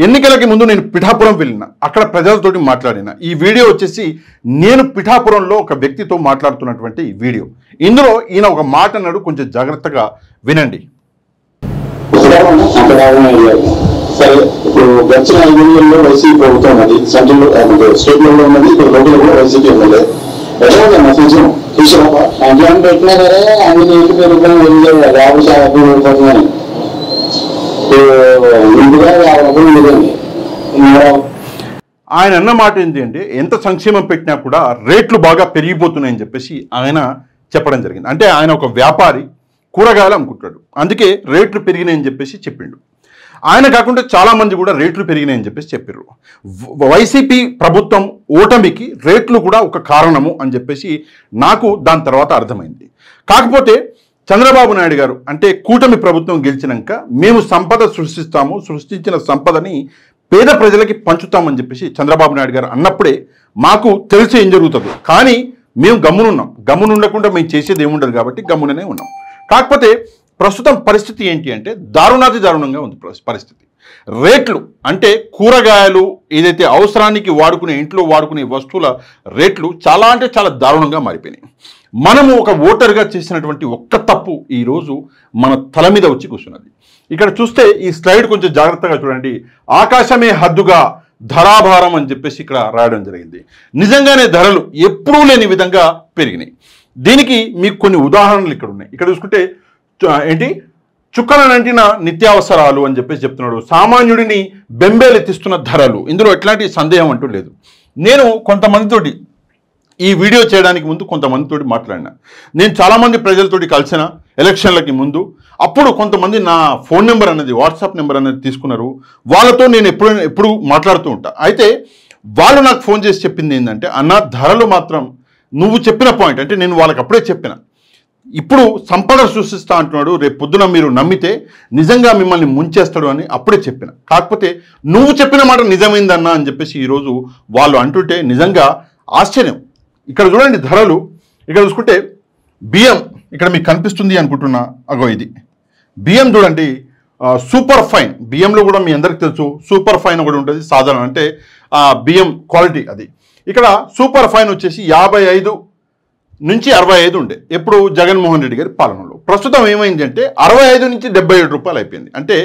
ఎన్నికలకి ముందు నేను పిఠాపురం వెళ్ళిన, అక్కడ ప్రజలతోటి మాట్లాడిన. ఈ వీడియో వచ్చేసి నేను పిఠాపురంలో ఒక వ్యక్తితో మాట్లాడుతున్నటువంటి వీడియో. ఇందులో ఈయన ఒక మాట అన్నాడు, కొంచెం జాగ్రత్తగా వినండి. సరే, ఇప్పుడు గడిచిన 5 ఏళ్లలో వైసీపీ ప్రభుత్వం ఉన్నది, సెంట్రల్ స్టేట్ లెవెల్లో ఉన్నది, ఇప్పుడు లోకల్ కూడా వైసీపీ ఉన్నది. ఎలా ఉందన్న ఫ్యూచర్ అట్లా పెట్టినా సరే అన్ని నీటి పెరుగుతుంది వెళ్ళేది ఆయన అన్న మాట ఏంటి అంటే, ఎంత సంక్షేమం పెట్టినా కూడా రేట్లు బాగా పెరిగిపోతున్నాయని చెప్పేసి ఆయన చెప్పడం జరిగింది. అంటే ఆయన ఒక వ్యాపారి, కూరగాయలు అమ్ముకుంటాడు, అందుకే రేట్లు పెరిగినాయని చెప్పేసి చెప్పిండు. ఆయన కాకుండా చాలామంది కూడా రేట్లు పెరిగినాయని చెప్పేసి చెప్పారు. వైసీపీ ప్రభుత్వం ఓటమికి రేట్లు కూడా ఒక కారణము అని చెప్పేసి నాకు దాని తర్వాత అర్థమైంది. కాకపోతే చంద్రబాబు నాయుడు గారు అంటే కూటమి ప్రభుత్వం గెలిచినాక మేము సంపద సృష్టిస్తాము, సృష్టించిన సంపదని పేద ప్రజలకి పంచుతామని చెప్పేసి చంద్రబాబు నాయుడు గారు అన్నప్పుడే మాకు తెలిసి ఏం జరుగుతుంది. కానీ మేము గమ్మునున్నాం. గమ్మునుండకుండా మేము చేసేది ఏముండదు కాబట్టి గమ్ముననే ఉన్నాం. కాకపోతే ప్రస్తుతం పరిస్థితి ఏంటి అంటే దారుణాతి దారుణంగా ఉంది పరిస్థితి. రేట్లు అంటే కూరగాయలు ఏదైతే అవసరానికి వాడుకునే ఇంట్లో వాడుకునే వస్తువుల రేట్లు చాలా అంటే చాలా దారుణంగా మారిపోయినాయి. మనము ఒక ఓటర్గా చేసినటువంటి ఒక్క తప్పు ఈరోజు మన తల మీద వచ్చి కూర్చున్నది. ఇక్కడ చూస్తే ఈ స్లైడ్ కొంచెం జాగ్రత్తగా చూడండి. ఆకాశమే హద్దుగా ధరాభారం అని చెప్పేసి ఇక్కడ రాయడం జరిగింది. నిజంగానే ధరలు ఎప్పుడూ లేని విధంగా పెరిగినాయి. దీనికి మీకు కొన్ని ఉదాహరణలు ఇక్కడ ఉన్నాయి. ఇక్కడ చూసుకుంటే ఏంటి, చుక్కలనంటిన నిత్యావసరాలు అని చెప్పేసి చెప్తున్నాడు. సామాన్యుడిని బెంబేలెత్తిస్తున్న ధరలు, ఇందులో ఎట్లాంటి సందేహం అంటూ లేదు. నేను కొంతమందితోటి ఈ వీడియో చేయడానికి ముందు కొంతమందితోటి మాట్లాడినా. నేను చాలామంది ప్రజలతోటి కలిసిన ఎలక్షన్లకి ముందు. అప్పుడు కొంతమంది నా ఫోన్ నెంబర్ అనేది, వాట్సాప్ నెంబర్ అనేది తీసుకున్నారు. వాళ్ళతో నేను ఎప్పుడు మాట్లాడుతూ ఉంటా. అయితే వాళ్ళు నాకు ఫోన్ చేసి చెప్పింది ఏంటంటే, అన్న ధరలు మాత్రం నువ్వు చెప్పిన పాయింట్ అంటే నేను వాళ్ళకి అప్పుడే చెప్పిన, ఇప్పుడు సంపద సృష్టిస్తా అంటున్నాడు, రేపు పొద్దున మీరు నమ్మితే నిజంగా మిమ్మల్ని ముంచేస్తాడు అని అప్పుడే చెప్పిన. కాకపోతే నువ్వు చెప్పిన మాట నిజమైందన్నా అని చెప్పేసి ఈరోజు వాళ్ళు అంటుంటే నిజంగా ఆశ్చర్యం. ఇక్కడ చూడండి ధరలు. ఇక్కడ చూసుకుంటే బియ్యం ఇక్కడ మీకు కనిపిస్తుంది అనుకుంటున్నా, అగో ఇది బియ్యం చూడండి. సూపర్ ఫైన్ బియ్యంలో కూడా మీ అందరికి తెలుసు సూపర్ ఫైన్ ఒకటి ఉంటుంది, సాధారణ అంటే బియ్యం క్వాలిటీ అది. ఇక్కడ సూపర్ ఫైన్ వచ్చేసి 55 నుంచి 65 ఉండే ఎప్పుడు జగన్మోహన్ రెడ్డి గారి పాలనలో. ప్రస్తుతం ఏమైందంటే 65 నుంచి 77 రూపాయలు అయిపోయింది. అంటే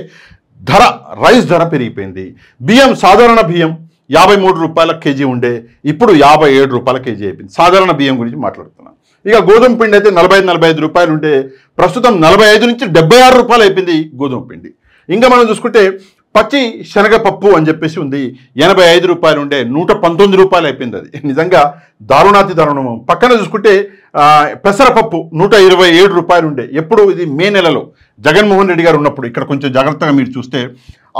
ధర, రైస్ ధర పెరిగిపోయింది. బియ్యం, సాధారణ బియ్యం 53 రూపాయల కేజీ ఉండే ఇప్పుడు 57 రూపాయల కేజీ అయిపోయింది. సాధారణ బియ్యం గురించి మాట్లాడుతున్నాం. ఇక గోధుమ పిండి అయితే 40-45 రూపాయలు ఉంటే ప్రస్తుతం 45 నుంచి 76 రూపాయలు అయిపోయింది గోధుమ పిండి. ఇంకా మనం చూసుకుంటే పచ్చి శనగపప్పు అని చెప్పేసి ఉంది, 85 రూపాయలు ఉండే 119 రూపాయలు అయిపోయింది. అది నిజంగా దారుణాతి దారుణము. పక్కన చూసుకుంటే పెసరపప్పు 127 రూపాయలు ఉండే ఎప్పుడు, ఇది మే నెలలో జగన్మోహన్ రెడ్డి గారు ఉన్నప్పుడు. ఇక్కడ కొంచెం జాగ్రత్తగా మీరు చూస్తే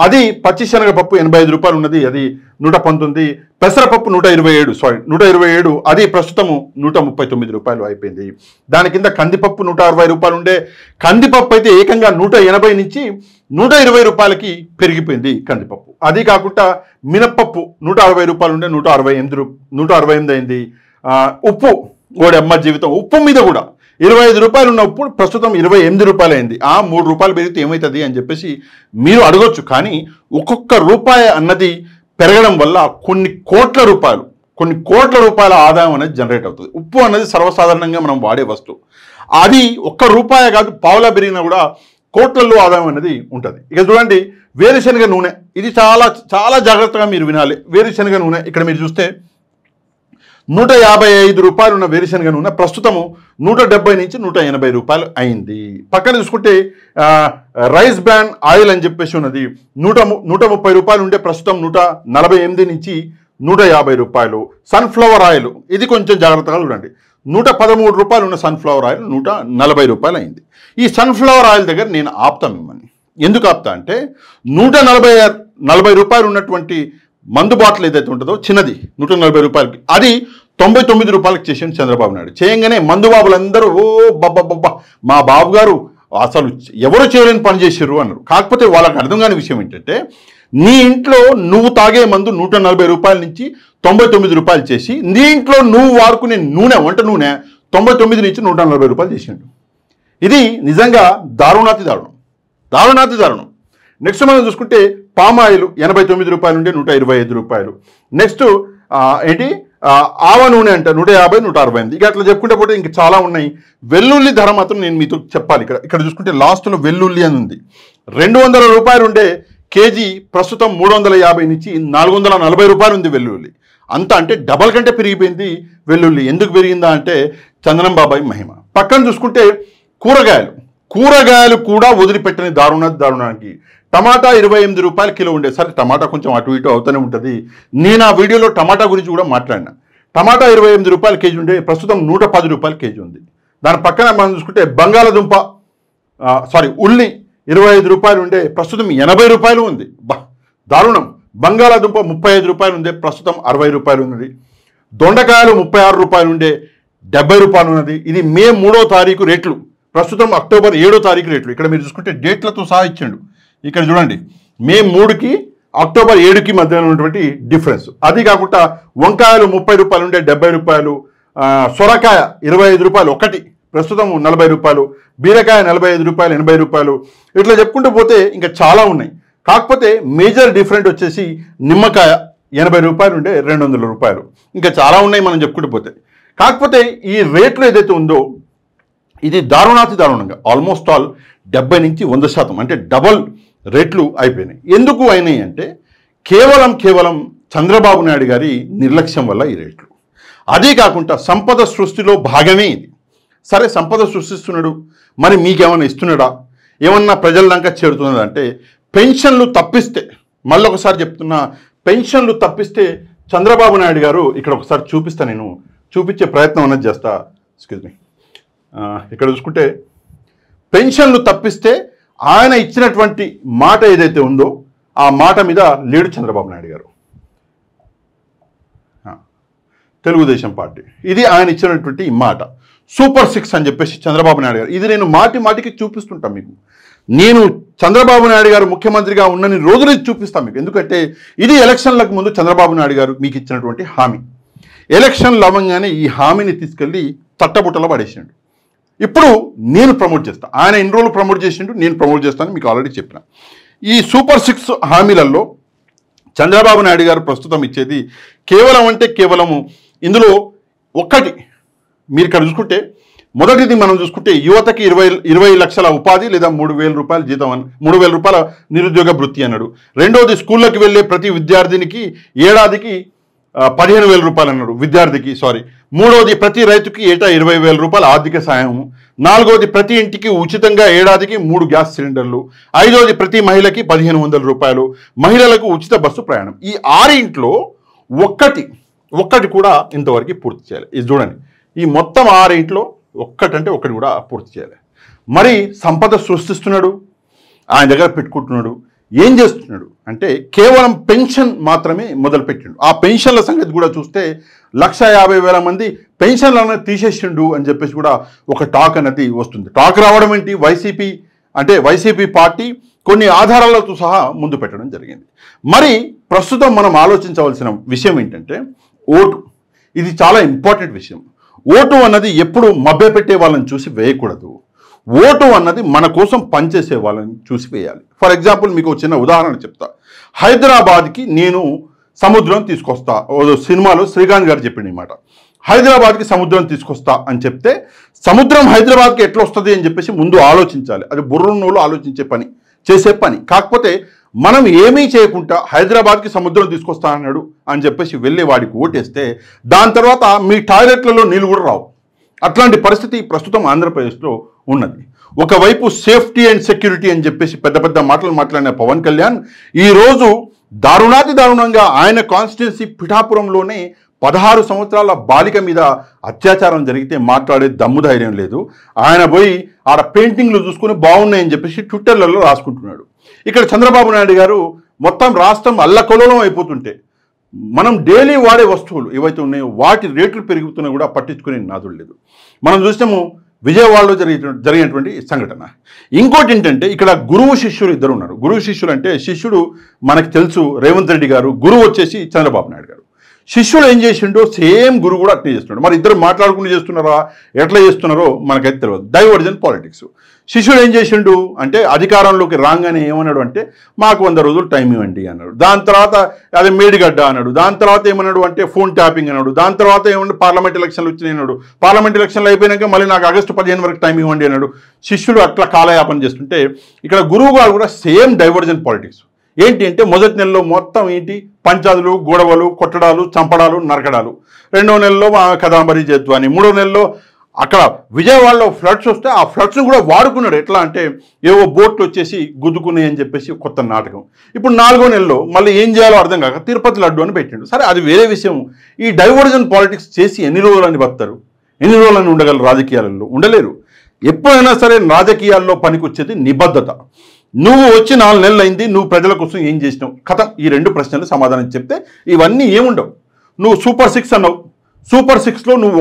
అది పచ్చి శనగపప్పు 85 రూపాయలు ఉన్నది, అది 119. పెసరపప్పు 127 అది ప్రస్తుతము 139 రూపాయలు అయిపోయింది. దాని కింద కందిపప్పు 160 రూపాయలు ఉండే, కందిపప్పు అయితే ఏకంగా 180 నుంచి 120 రూపాయలకి పెరిగిపోయింది కందిపప్పు. అది కాకుండా మినప్పప్పు 160 రూపాయలు ఉండే 168 అయింది. ఉప్పు ఓడమ్మ జీవితం, ఉప్పు మీద కూడా 25 రూపాయలు ఉన్న ఉప్పు ప్రస్తుతం 28 రూపాయలు అయింది. 3 రూపాయలు పెరిగితే ఏమవుతుంది అని చెప్పేసి మీరు అడగొచ్చు. కానీ ఒక్కొక్క రూపాయి అన్నది పెరగడం వల్ల కొన్ని కోట్ల రూపాయల ఆదాయం అనేది జనరేట్ అవుతుంది. ఉప్పు అన్నది సర్వసాధారణంగా మనం వాడే వస్తువు. అది ఒక్క రూపాయ కాదు, పావులా పెరిగినా కూడా కోట్లలో ఆదాయం అనేది ఉంటుంది. ఇక చూడండి వేరుశనగ నూనె, ఇది చాలా చాలా జాగ్రత్తగా మీరు వినాలి. వేరుశనగ నూనె ఇక్కడ మీరు చూస్తే 155 రూపాయలు ఉన్న వేరుశనగ నూనె ప్రస్తుతము 170 నుంచి 180 రూపాయలు అయింది. పక్కన చూసుకుంటే రైస్ బ్రాన్ ఆయిల్ అని చెప్పేసి ఉన్నది 130 రూపాయలు ఉండే ప్రస్తుతం 148 నుంచి 150 రూపాయలు. సన్ఫ్లవర్ ఆయిల్ ఇది కొంచెం జాగ్రత్తగా చూడండి, 113 రూపాయలు ఉన్న సన్ఫ్లవర్ ఆయిల్ 140 రూపాయలు అయింది. ఈ సన్ఫ్లవర్ ఆయిల్ దగ్గర నేను ఆపుతా మిమ్మల్ని. ఎందుకు ఆపుతా అంటే 140 రూపాయలు ఉన్నటువంటి మందు బాటిల్ ఏదైతే ఉంటుందో చిన్నది 140 రూపాయలకి, అది 99 రూపాయలకి చేసింది చంద్రబాబు నాయుడు. చేయగానే మందు బాబులందరూ ఓ బబ్బా మా బాబు గారు అసలు ఎవరు చేయలేని పని చేశారు అన్నారు. కాకపోతే వాళ్ళకి అర్థం కాని విషయం ఏంటంటే, నీ ఇంట్లో నువ్వు తాగే మందు 140 రూపాయల నుంచి 99 రూపాయలు చేసి, నీ ఇంట్లో నువ్వు వాడుకునే నూనె, వంట నూనె 99 నుంచి 140 రూపాయలు చేసిండు. ఇది నిజంగా దారుణాతి దారుణం. నెక్స్ట్ మనం చూసుకుంటే పామాయిల్ 89 రూపాయల నుండి 125 రూపాయలు. నెక్స్ట్ ఏంటి ఆవ నూనె అంట 150, 168. ఇక అట్లా చెప్పుకుంటే పోతే ఇంక చాలా ఉన్నాయి. వెల్లుల్లి ధర మాత్రం నేను మీతో చెప్పాలి. ఇక్కడ చూసుకుంటే లాస్ట్లో వెల్లుల్లి అని ఉంది. 200 రూపాయలు ఉండే కేజీ ప్రస్తుతం 350 నుంచి 440 రూపాయలు ఉంది వెల్లుల్లి. అంత అంటే డబల్ కంటే పెరిగిపోయింది వెల్లుల్లి. ఎందుకు పెరిగిందా అంటే చందనం బాబాయ్ మహిమ. పక్కన చూసుకుంటే కూరగాయలు కూడా వదిలిపెట్టని దారుణానికి టమాటా 28 రూపాయలు కిలో ఉండే. సరే టమాటా కొంచెం అటు ఇటు అవుతూనే ఉంటుంది. నేను ఆ వీడియోలో టమాటా గురించి కూడా మాట్లాడినా. టమాటా 28 రూపాయల కేజీ ఉండే ప్రస్తుతం 110 రూపాయల కేజీ ఉంది. దాని పక్కన మనం చూసుకుంటే బంగాళదుంప ఉల్లి 25 రూపాయలు ఉండే ప్రస్తుతం 80 రూపాయలు ఉంది. దారుణం. బంగాళదుంప 35 రూపాయలు ఉండే ప్రస్తుతం 60 రూపాయలు ఉన్నది. దొండకాయలు 36 రూపాయలు ఉండే 70 రూపాయలు ఉన్నది. ఇది మే 3వ తారీఖు రేట్లు. ప్రస్తుతం అక్టోబర్ 7వ తారీఖు రేట్లు. ఇక్కడ మీరు చూసుకుంటే డేట్లతో సహా ఇచ్చాడు. ఇక్కడ చూడండి మే 3కి అక్టోబర్ 7కి మధ్య ఉన్నటువంటి డిఫరెన్స్. అది కాకుండా వంకాయలు 30 రూపాయలు ఉండే 70 రూపాయలు. సొరకాయ 25 రూపాయలు ఒకటి ప్రస్తుతం 40 రూపాయలు. బీరకాయ 45 రూపాయలు 80 రూపాయలు. ఇట్లా చెప్పుకుంటూ పోతే ఇంకా చాలా ఉన్నాయి. కాకపోతే మేజర్ డిఫరెంట్ వచ్చేసి నిమ్మకాయ 80 రూపాయలు ఉండే 200 రూపాయలు. ఇంకా చాలా ఉన్నాయి మనం చెప్పుకుంటూ పోతే. కాకపోతే ఈ రేట్లు ఏదైతే ఉందో ఇది దారుణంగా ఆల్మోస్ట్ ఆల్ 70 నుంచి 100% అంటే డబల్ రేట్లు అయిపోయినాయి. ఎందుకు అయినాయి అంటే కేవలం చంద్రబాబు నాయుడు గారి నిర్లక్ష్యం వల్ల ఈ రేట్లు. అదే కాకుండా సంపద సృష్టిలో భాగమే ఇది. సరే సంపద సృష్టిస్తున్నాడు, మరి మీకేమైనా ఇస్తున్నాడా, ఏమన్నా ప్రజల దాకా చేరుతున్నదా అంటే పెన్షన్లు తప్పిస్తే, మళ్ళొకసారి చెప్తున్నా, పెన్షన్లు తప్పిస్తే చంద్రబాబు నాయుడు గారు ఇక్కడ ఒకసారి చూపిస్తా, నేను చూపించే ప్రయత్నం అన్నది చేస్తా. Excuse me. ఇక్కడ చూసుకుంటే పెన్షన్లు తప్పిస్తే ఆయన ఇచ్చినటువంటి మాట ఏదైతే ఉందో ఆ మాట మీద లేడు చంద్రబాబు నాయుడు గారు. తెలుగుదేశం పార్టీ ఇది ఆయన ఇచ్చినటువంటి మాట. సూపర్ 6 అని చెప్పేసి చంద్రబాబు నాయుడు గారు. ఇది నేను మాటికి చూపిస్తుంటాను మీకు. నేను చంద్రబాబు నాయుడు గారు ముఖ్యమంత్రిగా ఉన్నన్ని రోజులు చూపిస్తాను మీకు. ఎందుకంటే ఇది ఎలక్షన్లకు ముందు చంద్రబాబు నాయుడు గారు మీకు ఇచ్చినటువంటి హామీ. ఎలక్షన్లు అవ్వగానే ఈ హామీని తీసుకెళ్ళి తట్టబుట్టలో పడేసిండు. ఇప్పుడు నేను ప్రమోట్ చేస్తాను. ఆయన ఎన్ని రోజులు ప్రమోట్ చేసిండు, నేను ప్రమోట్ చేస్తాను మీకు ఆల్రెడీ చెప్పిన. ఈ సూపర్ 6 హామీలలో చంద్రబాబు నాయుడు గారు ప్రస్తుతం ఇచ్చేది కేవలము ఇందులో ఒక్కటి మీరు ఇక్కడ చూసుకుంటే, మొదటిది మనం చూసుకుంటే యువతకి 20 లక్షల ఉపాధి లేదా 3,000 రూపాయల జీతం అని, 3,000 రూపాయల నిరుద్యోగ వృత్తి అన్నాడు. రెండోది స్కూళ్ళకి వెళ్ళే ప్రతి విద్యార్థినికి ఏడాదికి 15,000 రూపాయలు అన్నాడు విద్యార్థికి. మూడోది ప్రతి రైతుకి ఏటా 20,000 రూపాయల ఆర్థిక సాయం. నాలుగోది ప్రతి ఇంటికి ఉచితంగా ఏడాదికి 3 గ్యాస్ సిలిండర్లు. ఐదోది ప్రతి మహిళకి 1,500 రూపాయలు, మహిళలకు ఉచిత బస్సు ప్రయాణం. ఈ 6 ఇంట్లో ఒక్కటి కూడా ఇంతవరకు పూర్తి చేయాలి. ఇది చూడండి, ఈ మొత్తం 6 ఇంట్లో ఒక్కటి కూడా పూర్తి చేయాలి. మరి సంపద సృష్టిస్తున్నాడు, ఆయన దగ్గర పెట్టుకుంటున్నాడు. ఏం చేస్తున్నాడు అంటే కేవలం పెన్షన్ మాత్రమే మొదలుపెట్టిండు. ఆ పెన్షన్ల సంగతి కూడా చూస్తే 150,000 మంది పెన్షన్లను తీసేసిండు అని చెప్పేసి కూడా ఒక టాక్ అనేది వస్తుంది. టాక్ రావడం ఏంటి, వైసీపీ పార్టీ కొన్ని ఆధారాలతో సహా ముందు పెట్టడం జరిగింది. మరి ప్రస్తుతం మనం ఆలోచించవలసిన విషయం ఏంటంటే ఓటు. ఇది చాలా ఇంపార్టెంట్ విషయం. ఓటు అన్నది ఎప్పుడు మభ్యపెట్టే వాళ్ళని చూసి వేయకూడదు. ఓటు అన్నది మన కోసం పనిచేసే వాళ్ళని చూసి వేయాలి. ఫర్ ఎగ్జాంపుల్ మీకు చిన్న ఉదాహరణ చెప్తా. హైదరాబాద్కి నేను సముద్రం తీసుకొస్తా, సినిమాలో శ్రీకాంత్ గారు చెప్పింది మాట. హైదరాబాద్కి సముద్రం తీసుకొస్తా అని చెప్తే సముద్రం హైదరాబాద్కి ఎట్లా వస్తుంది అని చెప్పేసి ముందు ఆలోచించాలి. అది బుర్రన్నోళ్ళు చేసే పని. కాకపోతే మనం ఏమీ చేయకుండా హైదరాబాద్కి సముద్రం తీసుకొస్తా అన్నాడు అని చెప్పేసి వెళ్ళే వాడికి ఓటేస్తే దాని తర్వాత మీ టాయిలెట్లలో నీళ్ళు కూడా రావు. అట్లాంటి పరిస్థితి ప్రస్తుతం ఆంధ్రప్రదేశ్లో ఉన్నది. ఒకవైపు సేఫ్టీ అండ్ సెక్యూరిటీ అని చెప్పేసి పెద్ద మాటలు మాట్లాడిన పవన్ కళ్యాణ్ ఈరోజు దారుణంగా ఆయన కాన్స్టిట్యున్సీ పిఠాపురంలోనే 16 సంవత్సరాల బాలిక మీద అత్యాచారం జరిగితే మాట్లాడే దమ్ము ధైర్యం లేదు. ఆయన పోయి ఆడ పెయింటింగ్లు చూసుకుని బాగున్నాయని చెప్పేసి ట్విట్టర్లలో రాసుకుంటున్నాడు. ఇక్కడ చంద్రబాబు నాయుడు గారు మొత్తం రాష్ట్రం అల్లకల్లోలం అయిపోతుంటే మనం డైలీ వాడే వస్తువులు ఏవైతే ఉన్నాయో వాటి రేట్లు పెరుగుతున్నా కూడా పట్టించుకునే నాదుడు లేదు. మనం చూసాము విజయవాడలో జరిగినటువంటి సంఘటన. ఇంకోటి ఏంటంటే ఇక్కడ గురువు శిష్యులు ఇద్దరు ఉన్నారు. గురువు శిష్యులు అంటే శిష్యుడు మనకు తెలుసు రేవంత్ రెడ్డి గారు, గురువు వచ్చేసి చంద్రబాబు నాయుడు గారు. శిష్యుడు ఏం చేసిండో సేమ్ గురువు కూడా అట్నే చేస్తున్నాడు. మరి ఇద్దరు మాట్లాడుకుని చేస్తున్నారా, ఎట్లా చేస్తున్నారో మనకైతే తెలియదు. Diversion politics. శిష్యుడు ఏం చేసిండు అంటే అధికారంలోకి రాగానే ఏమన్నాడు అంటే మాకు 100 రోజులు టైం ఇవ్వండి అన్నాడు. దాని తర్వాత అదే మేడిగడ్డ అన్నాడు. దాని తర్వాత ఏమన్నాడు అంటే ఫోన్ ట్యాపింగ్ అన్నాడు. దాని తర్వాత ఏమన్నా పార్లమెంట్ ఎలక్షన్లు వచ్చినాయి అన్నాడు. పార్లమెంట్ ఎలక్షన్లు అయిపోయినాక మళ్ళీ నాకు ఆగస్టు 15 వరకు టైం ఇవ్వండి అన్నాడు. శిష్యుడు అట్లా కాలయాపన చేస్తుంటే ఇక్కడ గురువు గారు కూడా సేమ్ డైవర్జన్ పాలిటిక్స్. ఏంటి అంటే మొదటి నెలలో మొత్తం ఏంటి పంచాదులు, గొడవలు, కొట్టడాలు, చంపడాలు, నరకడాలు. 2వ నెలలో కదాంబరి జద్వాని. 3వ నెలలో అక్కడ విజయవాడలో ఫ్లడ్స్ వస్తే ఆ ఫ్లడ్స్ను కూడా వాడుకున్నాడు. ఎట్లా అంటే ఏవో బోట్లు వచ్చేసి గుద్దుకున్నాయి అని చెప్పేసి కొత్త నాటకం. ఇప్పుడు 4వ నెలలో మళ్ళీ ఏం చేయాలో అర్థం కాక తిరుపతి లడ్డు అని పెట్టిండు. సరే అది వేరే విషయం. ఈ డైవర్జన్ పాలిటిక్స్ చేసి ఎన్ని రోజులని బతారు, ఎన్ని రోజులని ఉండగలరు? రాజకీయాలలో ఉండలేరు. ఎప్పుడైనా సరే రాజకీయాల్లో పనికొచ్చేది నిబద్ధత. నువ్వు వచ్చి 4 నెలలు అయింది, నువ్వు ప్రజల కోసం ఏం చేసినావు? కథ ఈ 2 ప్రశ్నలు సమాధానం చెప్తే ఇవన్నీ ఏముండవు. నువ్వు సూపర్ 6 అన్నావు. సూపర్ 6లో నువ్వు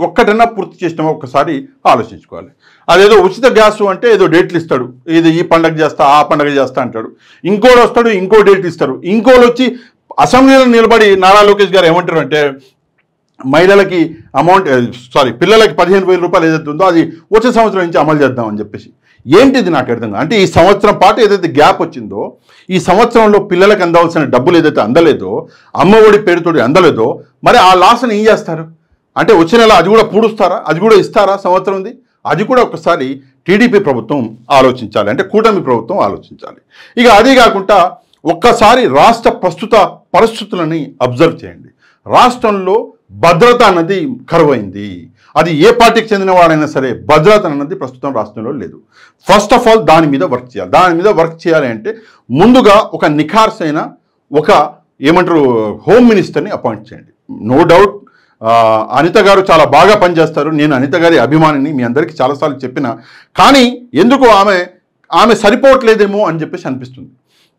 ఒక్కటన్నా పూర్తి చేసినావో ఒక్కసారి ఆలోచించుకోవాలి. అదేదో ఉచిత గ్యాస్ అంటే ఏదో డేట్లు ఇస్తాడు. ఇది ఈ పండగ చేస్తా, ఆ పండగ చేస్తా అంటాడు. ఇంకోటి వస్తాడు, ఇంకో డేట్ ఇస్తారు. ఇంకోళ్ళు వచ్చి అసెంబ్లీలో నిలబడి నారా లోకేష్ గారు ఏమంటారు అంటే మహిళలకి పిల్లలకి 15,000 రూపాయలు ఏదైతే ఉందో అది వచ్చే సంవత్సరం నుంచి అమలు చేద్దామని చెప్పేసి. ఏంటిది నాకు అర్థం కాదు. అంటే ఈ సంవత్సరం పాటు ఏదైతే గ్యాప్ వచ్చిందో, ఈ సంవత్సరంలో పిల్లలకు అందవలసిన డబ్బులు ఏదైతే అందలేదో, అమ్మఒడి పేరుతోటి అందలేదో, మరి ఆ లాస్ని ఏం చేస్తారు? అంటే వచ్చే నెల అది కూడా పూడుస్తారా? అది కూడా ఇస్తారా సంవత్సరంది? అది కూడా ఒకసారి టీడీపీ ప్రభుత్వం ఆలోచించాలి. అంటే కూటమి ప్రభుత్వం ఆలోచించాలి. ఇక అదే కాకుండా ఒక్కసారి రాష్ట్ర ప్రస్తుత పరిస్థితులని అబ్జర్వ్ చేయండి. రాష్ట్రంలో భద్రత అన్నది కరువైంది. అది ఏ పార్టీకి చెందిన వాడైనా సరే భద్రత అన్నది ప్రస్తుతం రాష్ట్రంలో లేదు. ఫస్ట్ ఆఫ్ ఆల్ దాని మీద వర్క్ చేయాలి. దాని మీద వర్క్ చేయాలి అంటే ముందుగా ఒక నిఖార్సైన ఒక ఏమంటారు హోమ్ మినిస్టర్ని అపాయింట్ చేయండి. నో డౌట్ అనిత గారు చాలా బాగా పనిచేస్తారు. నేను అనిత గారి అభిమానిని, మీ అందరికీ చాలాసార్లు చెప్పిన. కానీ ఎందుకు ఆమె సరిపోవట్లేదేమో అని చెప్పేసి అనిపిస్తుంది.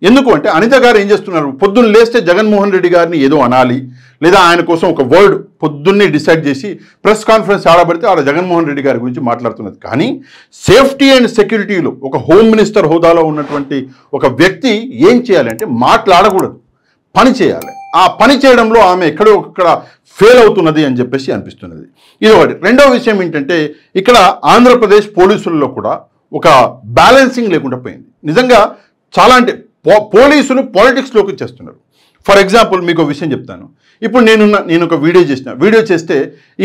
ఎందుకు అంటే అనిత గారు ఏం చేస్తున్నారు, పొద్దున్న లేస్తే జగన్మోహన్ రెడ్డి గారిని ఏదో అనాలి, లేదా ఆయన కోసం ఒక వర్డ్ పొద్దున్నే డిసైడ్ చేసి ప్రెస్ కాన్ఫరెన్స్ ఆడబడితే ఆడ జగన్మోహన్ రెడ్డి గారి గురించి మాట్లాడుతున్నది. కానీ సేఫ్టీ అండ్ సెక్యూరిటీలో ఒక హోమ్ మినిస్టర్ హోదాలో ఉన్నటువంటి ఒక వ్యక్తి ఏం చేయాలి అంటే మాట్లాడకూడదు, పని చేయాలి. ఆ పని చేయడంలో ఆమె ఎక్కడో ఒక్కడ ఫెయిల్ అవుతున్నది అని చెప్పేసి అనిపిస్తున్నది. ఇది ఒకటి. రెండవ విషయం ఏంటంటే ఇక్కడ ఆంధ్రప్రదేశ్ పోలీసుల్లో కూడా ఒక బ్యాలెన్సింగ్ లేకుండా పోయింది. నిజంగా చాలా అంటే పోలీసులు పాలిటిక్స్లోకి చేస్తున్నారు. ఫర్ ఎగ్జాంపుల్ మీకు ఒక విషయం చెప్తాను. ఇప్పుడు నేను ఒక వీడియో చేస్తే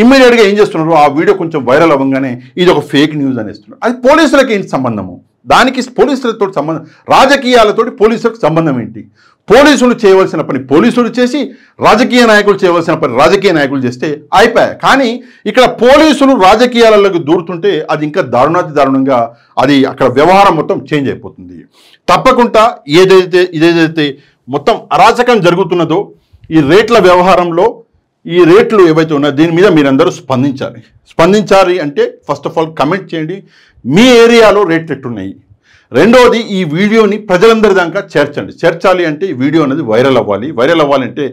ఇమ్మీడియట్గా ఏం చేస్తున్నారు, ఆ వీడియో కొంచెం వైరల్ అవ్వగానే ఇది ఒక ఫేక్ న్యూస్ అనేస్తున్నారు. అది పోలీసులకు ఏంటి సంబంధము? దానికి పోలీసులతో సంబంధం, రాజకీయాలతోటి పోలీసులకు సంబంధం ఏంటి? పోలీసులు చేయవలసిన పని పోలీసులు చేసి, రాజకీయ నాయకులు చేయవలసిన పని రాజకీయ నాయకులు చేస్తే అయిపోయాయి. కానీ ఇక్కడ పోలీసులు రాజకీయాలలోకి దూరుతుంటే అది ఇంకా దారుణంగా అది అక్కడ వ్యవహారం మొత్తం చేంజ్ అయిపోతుంది. తప్పకుండా ఇదేదైతే మొత్తం అరాచకం జరుగుతున్నదో ఈ రేట్ల వ్యవహారంలో, ఈ రేట్లు ఏవైతే ఉన్నాయో దీని మీద మీరందరూ స్పందించాలి అంటే ఫస్ట్ ఆఫ్ ఆల్ కమెంట్ చేయండి, మీ ఏరియాలో రేట్లు ఎట్టున్నాయి. రెండవది ఈ వీడియోని ప్రజలందరి దాకా చేర్చాలి అంటే ఈ వీడియో అనేది వైరల్ అవ్వాలంటే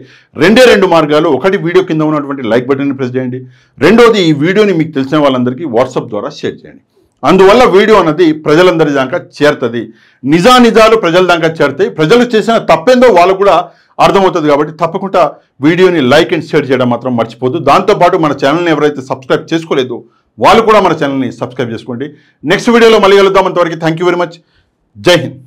2 మార్గాలు. ఒకటి, వీడియో కింద ఉన్నటువంటి లైక్ బటన్ని ప్రెస్ చేయండి. రెండవది ఈ వీడియోని మీకు తెలిసిన వాళ్ళందరికీ వాట్సాప్ ద్వారా షేర్ చేయండి. అందువల్ల వీడియో అనేది ప్రజలందరి దాకా చేరుతుంది. నిజాలు ప్రజల దాకా చేరుతాయి. ప్రజలు చేసిన తప్పేందో వాళ్ళకు కూడా అర్థమవుతుంది. కాబట్టి తప్పకుండా వీడియోని లైక్ అండ్ షేర్ చేయడం మాత్రం మర్చిపోద్దు. దాంతోపాటు మన ఛానల్ని ఎవరైతే సబ్స్క్రైబ్ చేసుకోలేదో వాళ్ళు కూడా మన ఛానల్ని సబ్స్క్రైబ్ చేసుకోండి. నెక్స్ట్ వీడియోలో మళ్ళీ కలుద్దాం. అంతవరకు థ్యాంక్ యూ వెరీ మచ్. జై హింద్.